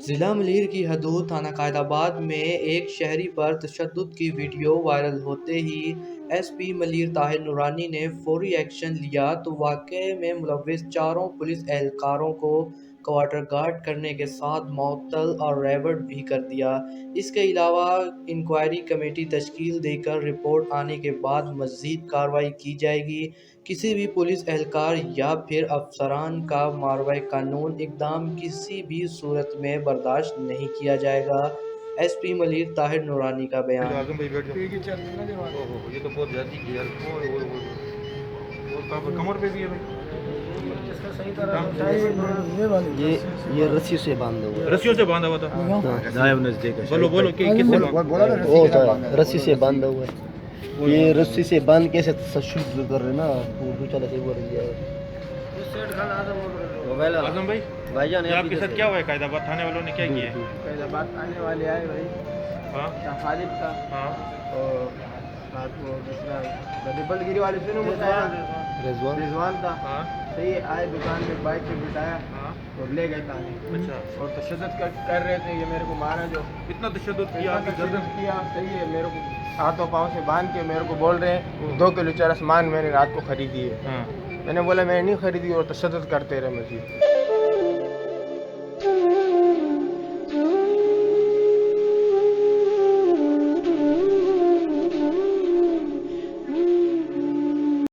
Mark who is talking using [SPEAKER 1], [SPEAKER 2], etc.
[SPEAKER 1] जिला मलीर की हदूद थाना कायदाबाद में एक शहरी पर तशद्दुद की वीडियो वायरल होते ही एसपी मलीर ताहिर नूरानी ने फौरी एक्शन लिया तो वाक़ये में मुलव्विस चारों पुलिस एहलकारों को क्वार्टर गार्ड करने के साथ मुअत्तल और रेबर्ड भी कर दिया। इसके अलावा इंक्वायरी कमेटी तश्कील देकर रिपोर्ट आने के बाद मज़ीद कार्रवाई की जाएगी। किसी भी पुलिस एहलकार या फिर अफसरान का मारवाए कानून इक़दाम किसी भी सूरत में बर्दाश्त नहीं किया जाएगा। एसपी मलीर ताहिर नूरानी का बयान।
[SPEAKER 2] आजम भाई बैठ जाओ। ओहो, ये तो बहुत ज़्यादा की यार। और कहाँ पर कमर पे भी है भाई?
[SPEAKER 3] ये रस्सी से बांधा हुआ है।
[SPEAKER 2] रस्सियों से बांधा हुआ था। बोलो बोलो किससे
[SPEAKER 3] वो तो रस्सी से बांधा हुआ है। ये रस्सी से बांध कैसे तशद्दुद कर रहे ना, वो बेचारा से बोल दिया।
[SPEAKER 2] आजम भाई,
[SPEAKER 3] भाईजान
[SPEAKER 2] ये आपके साथ क्या हुआ है? कायदाबाद थाने वालों ने क्या किया है?
[SPEAKER 4] फैजाबाद आने वाले आए भाई।
[SPEAKER 2] हाँ
[SPEAKER 4] खालिद था
[SPEAKER 2] हाँ
[SPEAKER 4] और साथ वो दूसरा बल्गिरी वाले से बताया रिजवान था।
[SPEAKER 2] हाँ
[SPEAKER 4] सही है, आए दुकान में बाइक पे बिठाया
[SPEAKER 2] हाँ।
[SPEAKER 4] और ले गए थाने।
[SPEAKER 2] अच्छा,
[SPEAKER 4] और तशद्दुद कर रहे थे, ये मेरे को मारा जो
[SPEAKER 2] इतना तशद्दुद किया
[SPEAKER 4] इतना
[SPEAKER 2] आपकी
[SPEAKER 4] तशद्दुद
[SPEAKER 2] गर्दन?
[SPEAKER 4] किया। सही है, मेरे को हाथों पाँव से बांध के मेरे को बोल रहे हैं 2 किलो चरस मान मैंने रात को खरीदी है।
[SPEAKER 2] हाँ।
[SPEAKER 4] मैंने बोला मैंने नहीं खरीदी और तशद्दुद करते रहे मजीद।